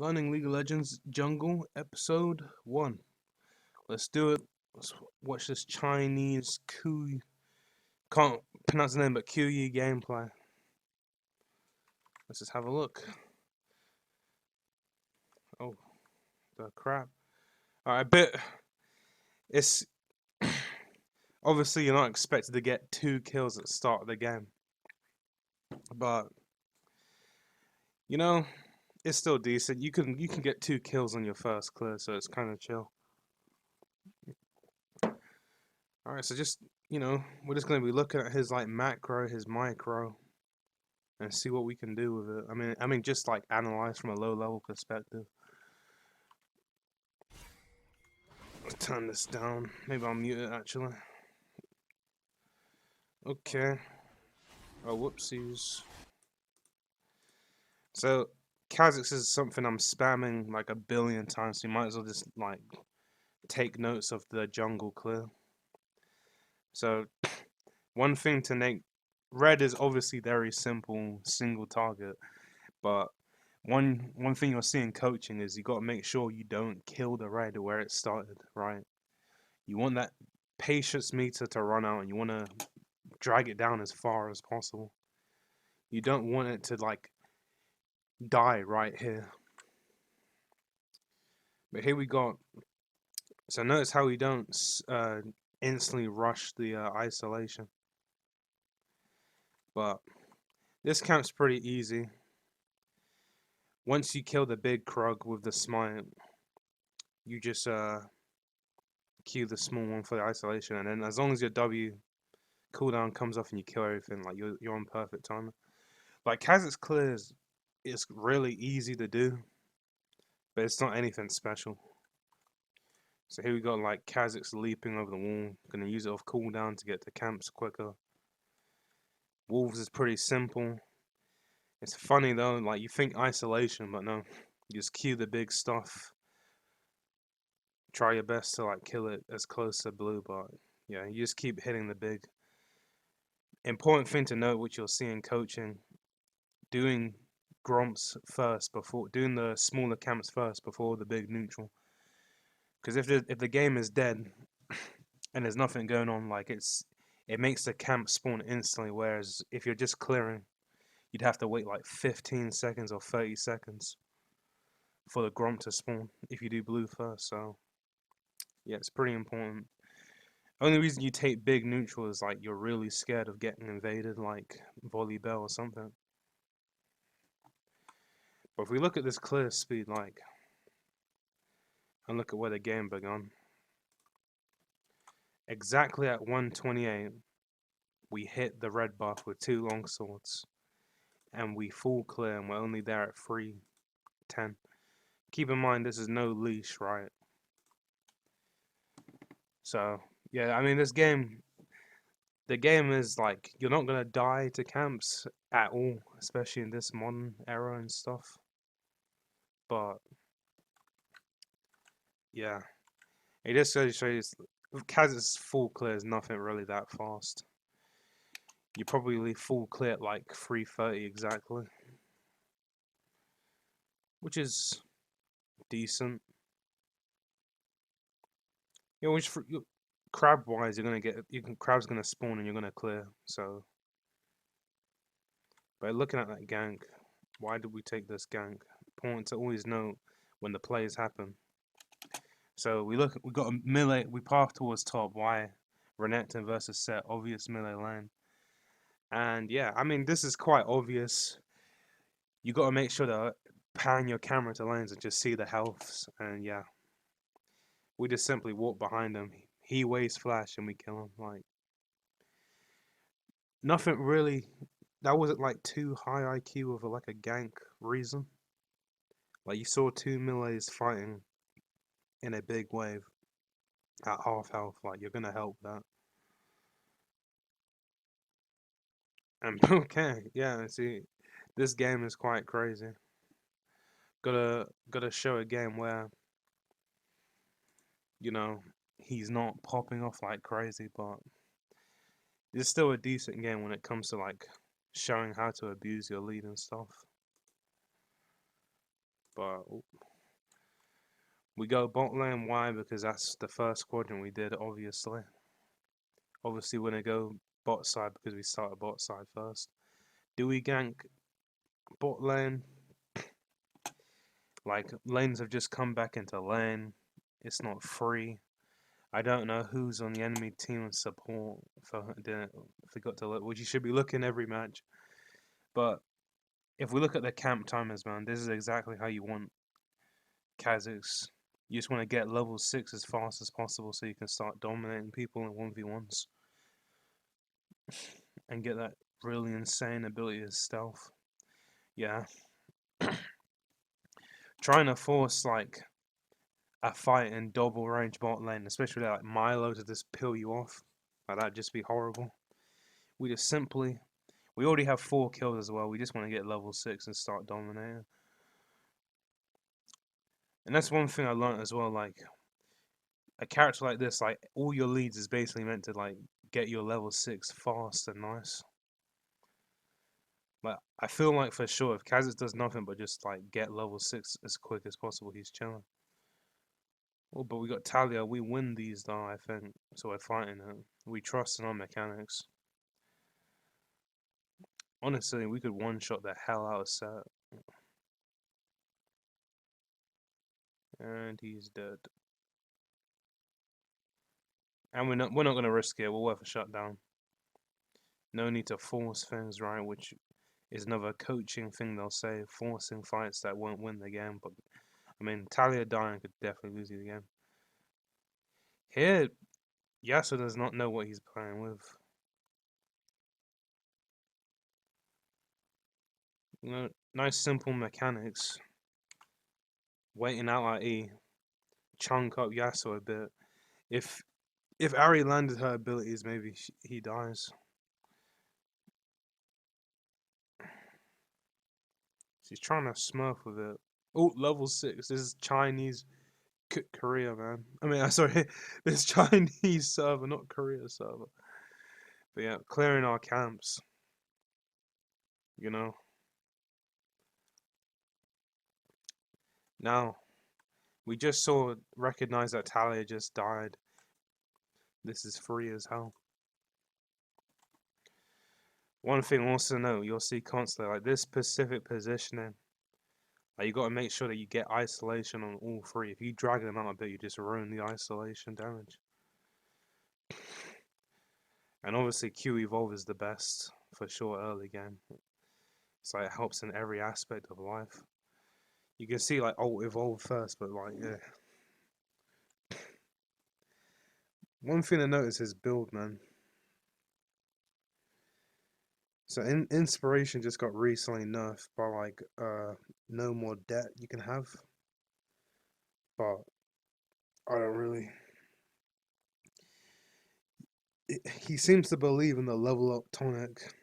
Learning League of Legends Jungle Episode 1. Let's do it. Let's watch this Chinese Ku. Can't pronounce the name, but Kuyi gameplay. Let's just have a look. Oh, the crap. Alright, It's. Obviously, you're not expected to get 2 kills at the start of the game. But, you know, it's still decent. You can get 2 kills on your first clear, so it's kind of chill. Alright, so just, we're just going to be looking at his, macro, his micro, and see what we can do with it. I mean, just, analyze from a low-level perspective. Let's turn this down. Maybe I'll mute it, actually. Okay. Oh, whoopsies. So, Kha'Zix is something I'm spamming, a billion times, so you might as well just, take notes of the jungle clear. So, one thing to make red is obviously very simple, single target, but one thing you'll see in coaching is you got to make sure you don't kill the red where it started, right? You want that patience meter to run out, and you want to drag it down as far as possible. You don't want it to die right here. But here we go. So notice how we don't instantly rush the isolation. But this camp's pretty easy. Once you kill the big Krug with the smite, you just queue the small one for the isolation, and then as long as your W cooldown comes off and you kill everything, you're on perfect timing. Kha'Zix clears is really easy to do, but it's not anything special. So here we got Kha'Zix leaping over the wall. Gonna use it off cooldown to get to camps quicker. Wolves is pretty simple. It's funny though, you think isolation, but no. You just queue the big stuff. Try your best to kill it as close to blue, but yeah, you just keep hitting the big. Important thing to note, which you'll see in coaching, doing Gromps first before doing the smaller camps first before the big neutral. Because if the game is dead and there's nothing going on, it makes the camp spawn instantly. Whereas if you're just clearing, you'd have to wait 15 seconds or 30 seconds for the Gromp to spawn if you do blue first. So yeah, it's pretty important. Only reason you take big neutral is you're really scared of getting invaded, like Volleybell or something. But if we look at this clear speed, and look at where the game began. Exactly at 128, we hit the red buff with 2 long swords, and we full clear, and we're only there at 310. Keep in mind, this is no leash, right? So, yeah, I mean, the game is you're not gonna die to camps at all, especially in this modern era and stuff. But, yeah, it just shows Kha'Zix's full clear is nothing really that fast. You probably full clear at 330 exactly, which is decent. Which crab wise, you're gonna get crab's gonna spawn and you're gonna clear. So, but looking at that gank, why did we take this gank? Important to always note when the plays happen. So we got a melee. We path towards top. Why? Renekton versus Set, obvious melee lane. And yeah, I mean this is quite obvious. You got to make sure to pan your camera to lanes and just see the healths. And yeah, we just simply walk behind him. He wastes flash and we kill him. Nothing really. That wasn't too high IQ of a gank reason. You saw 2 melees fighting in a big wave at half health. You're gonna help that. And okay, yeah. See, this game is quite crazy. Gotta show a game where he's not popping off like crazy, but it's still a decent game when it comes to showing how to abuse your lead and stuff. But we go bot lane. Why? Because that's the first quadrant we did, obviously. Obviously, we're going to go bot side because we started bot side first. Do we gank bot lane? Like, lanes have just come back into lane. It's not free. I don't know who's on the enemy team and support. Forgot to look, which you should be looking every match. But if we look at the camp timers, man, this is exactly how you want Kha'Zix. You just want to get level 6 as fast as possible so you can start dominating people in 1v1s. And get that really insane ability of stealth. Yeah. Trying to force, like, a fight in double range bot lane, especially like Milo to just peel you off. Like, that'd just be horrible. We already have 4 kills as well. We just want to get level 6 and start dominating. And that's one thing I learned as well, like, a character like this, like, all your leads is basically meant to, like, get your level 6 fast and nice. Like, I feel like for sure, if Kha'Zix does nothing but just, like, get level 6 as quick as possible, he's chilling. Oh, but we got Talia. We win these, though, I think. So we're fighting it. We trust in our mechanics. Honestly, we could one-shot the hell out of Set. And he's dead. And we're not gonna risk it. We're worth a shutdown. No need to force things, right? Which is another coaching thing they'll say, forcing fights that won't win the game. But I mean, Talia dying could definitely lose you the game. Here, Yasuo does not know what he's playing with. You know, nice simple mechanics. Waiting out our E, chunk up Yasuo a bit. If Ari landed her abilities, maybe he dies. She's trying to smurf with it. Oh, level 6. This is Chinese Korea, man. I mean, sorry, this Chinese server, not Korea server. But yeah, clearing our camps. You know. Now, we just recognize that Talia just died. This is free as hell. One thing also note, you'll see constantly, like, this specific positioning. Like, you got to make sure that you get isolation on all 3. If you drag them out a bit, you just ruin the isolation damage. And obviously Q Evolve is the best for sure early game. So it helps in every aspect of life. You can see like ult evolve first, but like yeah. One thing to notice is build, man. So inspiration just got recently nerfed by like no more debt you can have. But I don't really. He seems to believe in the level up tonic.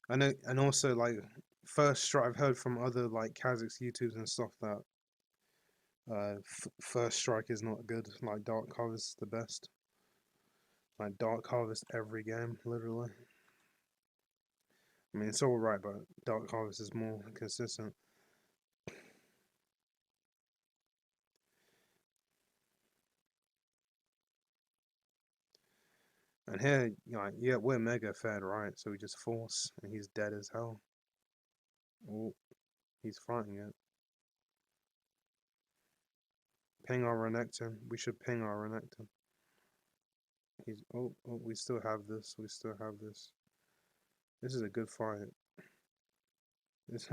I know, and also like first strike. I've heard from other like Kha'Zix YouTubes and stuff that first strike is not good. Like Dark Harvest is the best. Like Dark Harvest every game, literally. I mean, it's all right, but Dark Harvest is more consistent. And here, like, yeah, we're mega fed, right? So we just force, and he's dead as hell. Oh, he's fighting it. Ping our Renekton. We should ping our Renekton. He's we still have this. We still have this. This is a good fight. This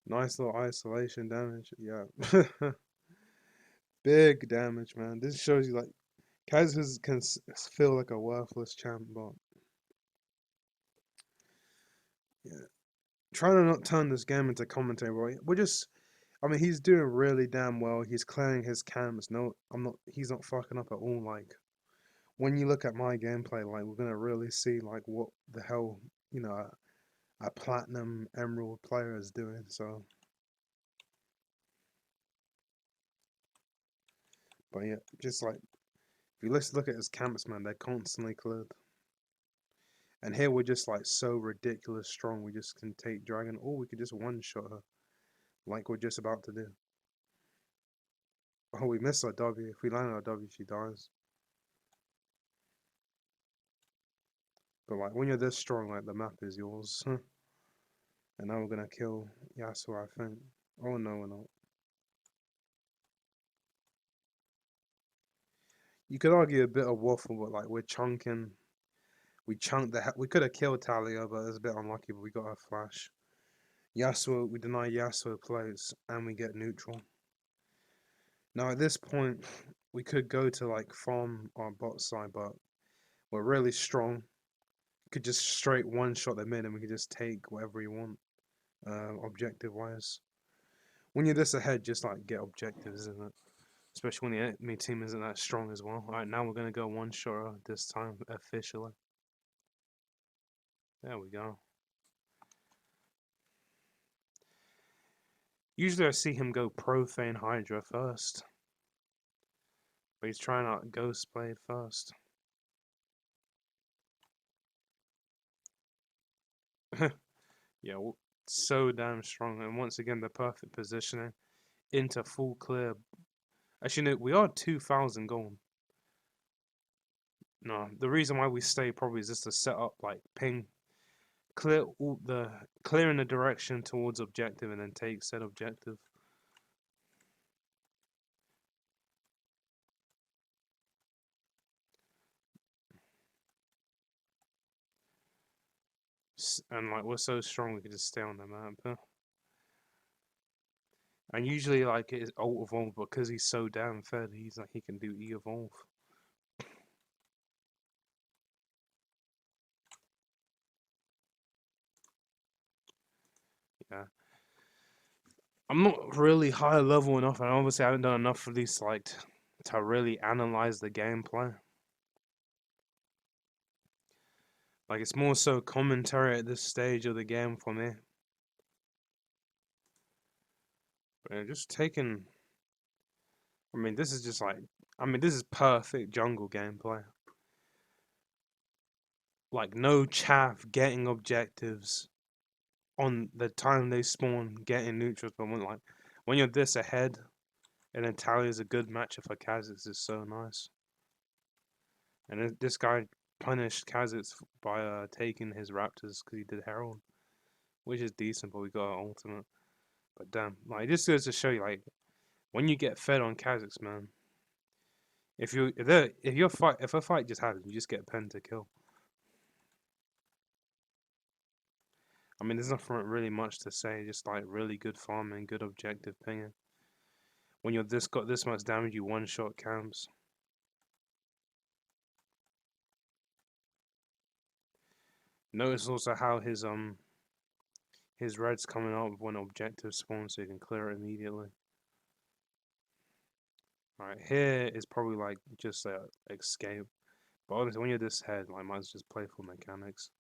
nice little isolation damage. Yeah. Big damage, man. This shows you like Kaz can feel like a worthless champ, but yeah. Trying to not turn this game into commentary, right? We're just I mean he's doing really damn well. He's clearing his camps. No, he's not fucking up at all. Like when you look at my gameplay, like we're gonna really see like what the hell, you know, a platinum emerald player is doing, so but yeah, just like if you let's look at his camps, man, they're constantly cleared. And here we're just like so ridiculous strong. We just can take dragon, or we could just one shot her, like we're just about to do. Oh, we missed our W. If we land on our W, she dies. But like when you're this strong, like the map is yours. And now we're gonna kill Yasuo, I think. Oh no, we're not. You could argue a bit of waffle, but like we're chunking. We chunked we could have killed Talia, but it was a bit unlucky. But we got her flash. Yasuo, we deny Yasuo plays, and we get neutral. Now at this point, we could go to like farm our bot side, but we're really strong. Could just straight one shot them in, and we could just take whatever we want, objective wise. When you're this ahead, just like get objectives, isn't it? Especially when the enemy team isn't that strong as well. Alright, now we're gonna go one shot this time officially. There we go. Usually I see him go Profane Hydra first. But he's trying out Ghost Blade first. Yeah, so damn strong. And once again, the perfect positioning into full clear. Actually, no, we are 2,000 gold. No, the reason why we stay probably is just to set up like ping, clear in the direction towards objective, and then take said objective. And like we're so strong, we can just stay on the map. And usually, like it's alt evolve because he's so damn fed. He's like he can do e evolve. Yeah, I'm not really high level enough, and obviously I haven't done enough of these like to really analyze the gameplay. Like it's more so commentary at this stage of the game for me. But just taking. I mean, this is just like. I mean, this is perfect jungle gameplay. Like no chaff, getting objectives on the time they spawn, getting neutrals. But when you're this ahead, and then Talia is a good matchup for Kha'Zix is so nice. And this guy punished Kha'Zix by taking his Raptors because he did Herald, which is decent, but we got our ultimate. But damn, like this goes to show you, like when you get fed on Kha'Zix, man. If a fight just happens, you just get pen to kill. I mean, there's nothing really much to say. Just like really good farming, good objective pinging. When you're got this much damage, you one shot camps. Notice also how his red's coming up when objective spawns, so you can clear it immediately. Alright, here is probably like just a escape. But honestly, when you're this head, like might as well just play for mechanics.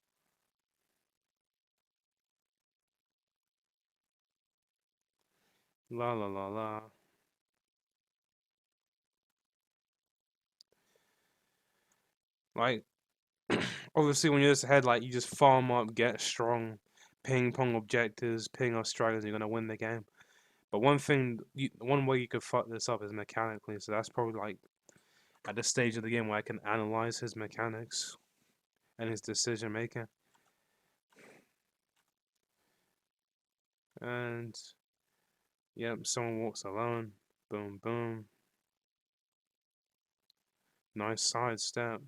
La la la la. Like obviously when you're this head, like you just farm up, get strong, ping pong objectives, ping off strikers, you're gonna win the game. But one way you could fuck this up is mechanically. So that's probably like at this stage of the game where I can analyze his mechanics and his decision making. And yep, someone walks alone. Boom, boom. Nice side step.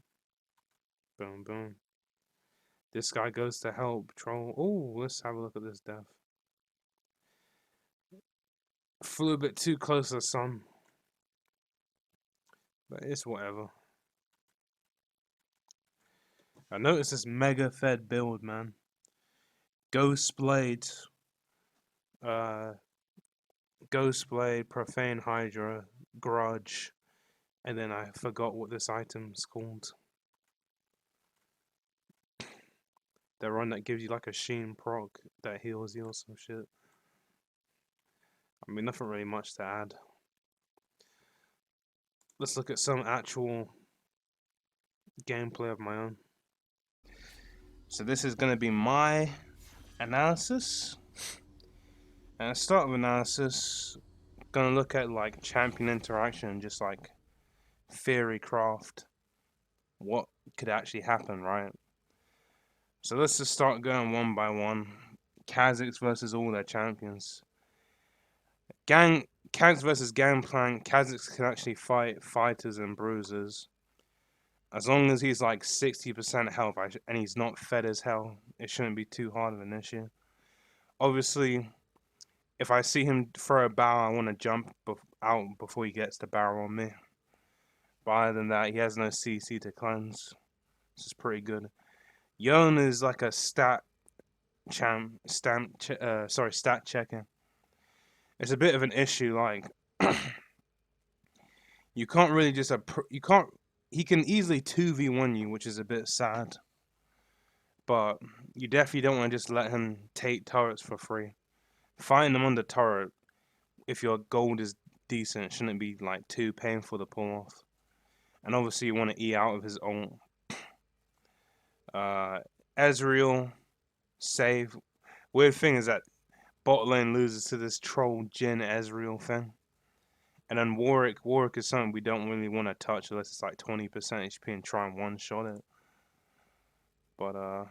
Boom, boom. This guy goes to help troll. Oh, let's have a look at this death. Flew a bit too close to the sun. But it's whatever. I noticed this mega fed build, man. Ghost Blade, Profane Hydra, Grudge, and then I forgot what this item's called. The one that gives you like a Sheen proc that heals you or some shit. I mean, nothing really much to add. Let's look at some actual gameplay of my own. So this is going to be my analysis. And at the start of analysis, going to look at like champion interaction, just like theory craft, what could actually happen, right? So let's just start going one by one. Kha'Zix versus all their champions. Kha'Zix versus Gangplank. Kha'Zix can actually fight fighters and bruisers. As long as he's like 60% health and he's not fed as hell, it shouldn't be too hard of an issue. Obviously, if I see him throw a barrel, I want to jump out before he gets the barrel on me. But other than that, he has no CC to cleanse. This is pretty good. Yone is like a stat checking. It's a bit of an issue. Like you can't really just you can't. He can easily 2v1 you, which is a bit sad. But you definitely don't want to just let him take turrets for free. Fighting them on the turret, if your gold is decent, shouldn't be like too painful to pull off. And obviously you want to E out of his own. Ezreal, save. Weird thing is that bot lane loses to this troll Jhin Ezreal thing. And then Warwick is something we don't really want to touch unless it's like 20% HP and try and one-shot it. But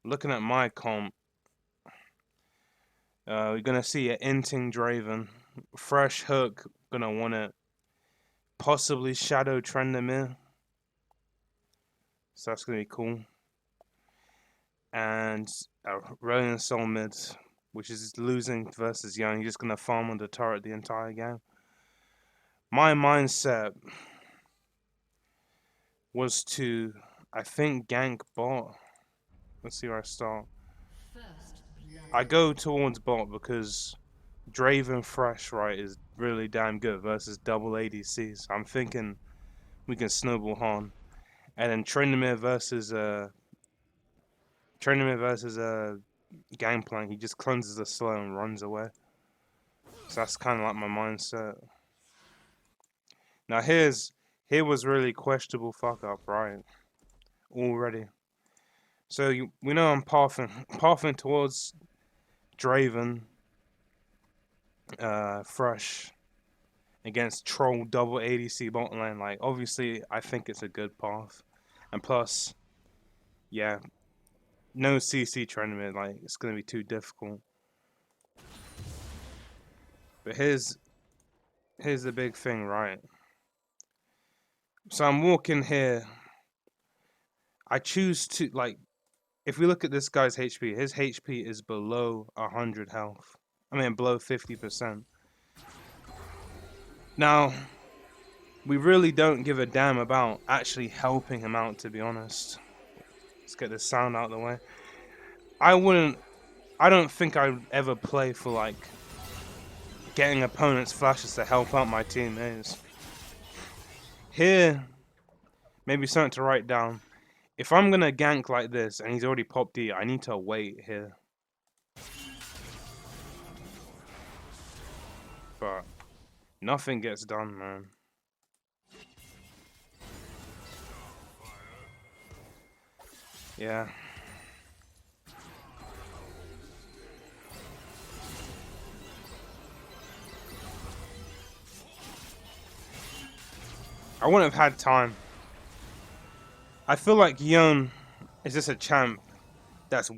looking at my comp, we're gonna see an Inting Draven, Fresh Hook, gonna want it, possibly Shadow Tryndamere. So that's gonna be cool. And Rolling Soul mid, which is losing versus Young. You're just gonna farm on the turret the entire game. My mindset was to, I think, gank bot. Let's see where I start. I go towards bot because Draven Fresh, right, is really damn good versus double ADCs. I'm thinking we can snowball Han. And then Tryndamere versus Gangplank, he just cleanses the slow and runs away. So that's kind of like my mindset. Now here was really questionable fuck up, right? Already. So we know I'm pathing towards Draven, Fresh, against Troll double ADC bot lane. Like obviously, I think it's a good path, and plus, yeah, no CC tournament. Like it's gonna be too difficult. But here's the big thing, right? So I'm walking here. I choose to like. If we look at this guy's HP, his HP is below 100 health. I mean, below 50%. Now, we really don't give a damn about actually helping him out, to be honest. Let's get this sound out of the way. I don't think I'd ever play for, like, getting opponents' flashes to help out my teammates. Here, maybe something to write down. If I'm gonna gank like this, and he's already popped E, I need to wait here. But nothing gets done, man. Yeah. I wouldn't have had time. I feel like Yone is just a champ that's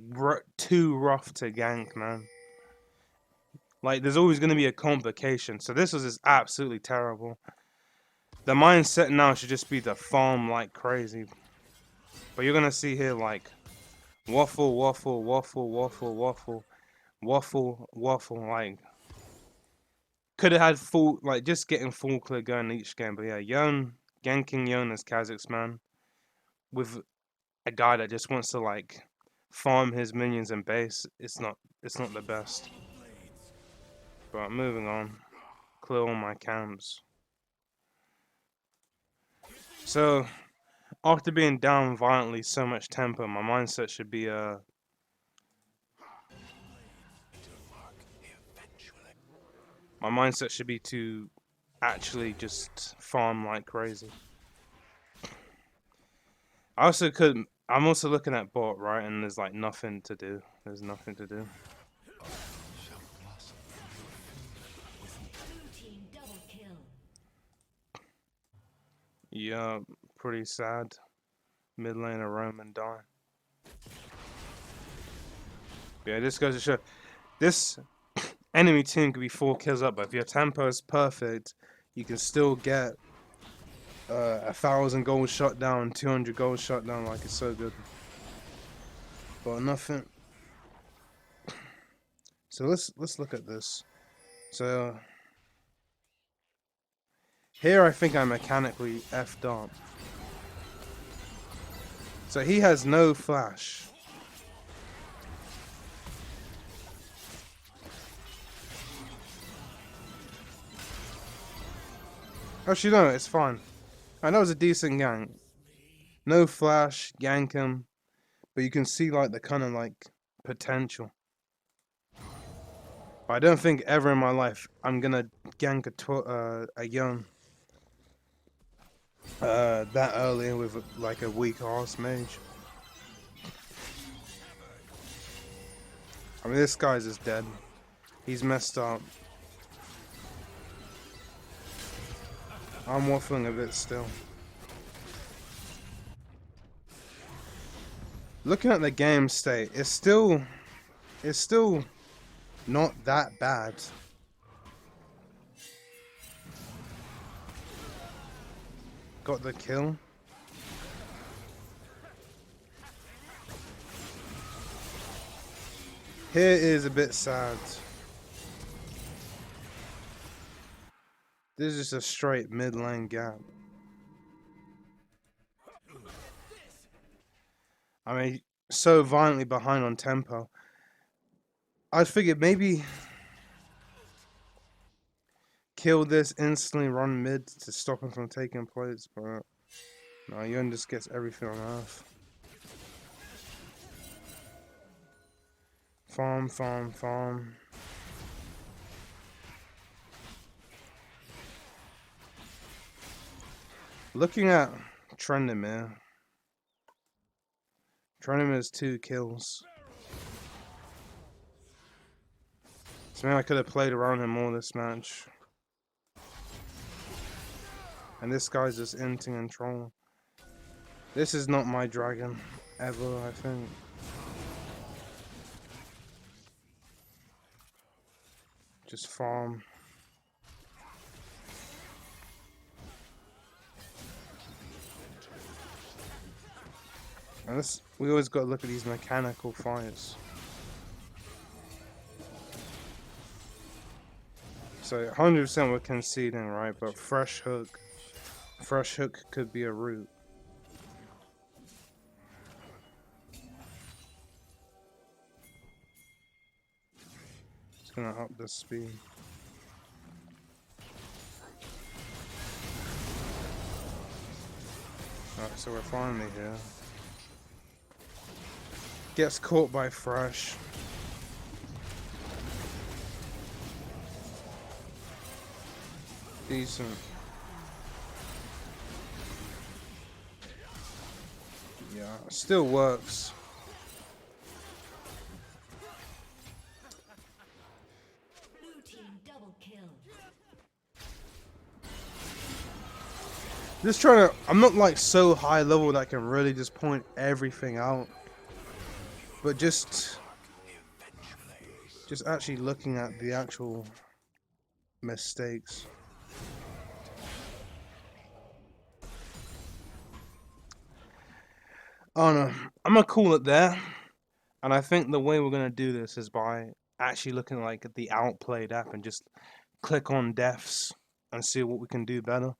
too rough to gank, man. Like, there's always going to be a complication. So this was just absolutely terrible. The mindset now should just be to farm like crazy. But you're going to see here, like, waffle, waffle, waffle, waffle, waffle, waffle, waffle. Like, could have had full, like, just getting full clear going each game. But yeah, Yone, ganking Yone as Kha'Zix, man. With a guy that just wants to, like, farm his minions and base, it's not the best. But moving on. Clear all my camps. So, after being down violently so much tempo, my mindset should be my mindset should be to actually just farm like crazy. I also could I'm also looking at bot, right, and there's like nothing to do. There's nothing to do. Yeah, pretty sad. Mid laner Roman die. Yeah, this goes to show this enemy team could be 4 kills up, but if your tempo is perfect, you can still get 1,000 gold shot down, 200 gold shot down. Like, it's so good. But nothing. So let's look at this. So here I think I mechanically effed up. So he has no flash. Actually, no, it's fine. I know it was a decent gank. No flash, gank him, but you can see like the kind of like potential. But I don't think ever in my life I'm gonna gank a Yone that early with like a weak ass mage. I mean, this guy's just dead. He's messed up. I'm waffling a bit still. Looking at the game state, it's still not that bad. Got the kill. Here is a bit sad. This is just a straight mid lane gap. I mean, so violently behind on tempo. I figured maybe kill this, instantly run mid to stop him from taking plates, but no, Yone just gets everything on earth. Farm, farm, farm. Looking at Tryndamere. Tryndamere has 2 kills. So maybe I could have played around him more this match. And this guy's just inting and trolling. This is not my dragon, ever, I think. Just farm. And this, we always got to look at these mechanical fights. So 100% we're conceding, right? But fresh hook could be a route. Just gonna up the speed. Alright, so we're finally here. Gets caught by Fresh. Decent. Yeah, still works. Blue team double kill. Just trying to, I'm not like so high level that I can really just point everything out. But just actually looking at the actual mistakes. Oh no, I'm gonna call it there. And I think the way we're gonna do this is by actually looking like at the outplayed app and just click on deaths and see what we can do better.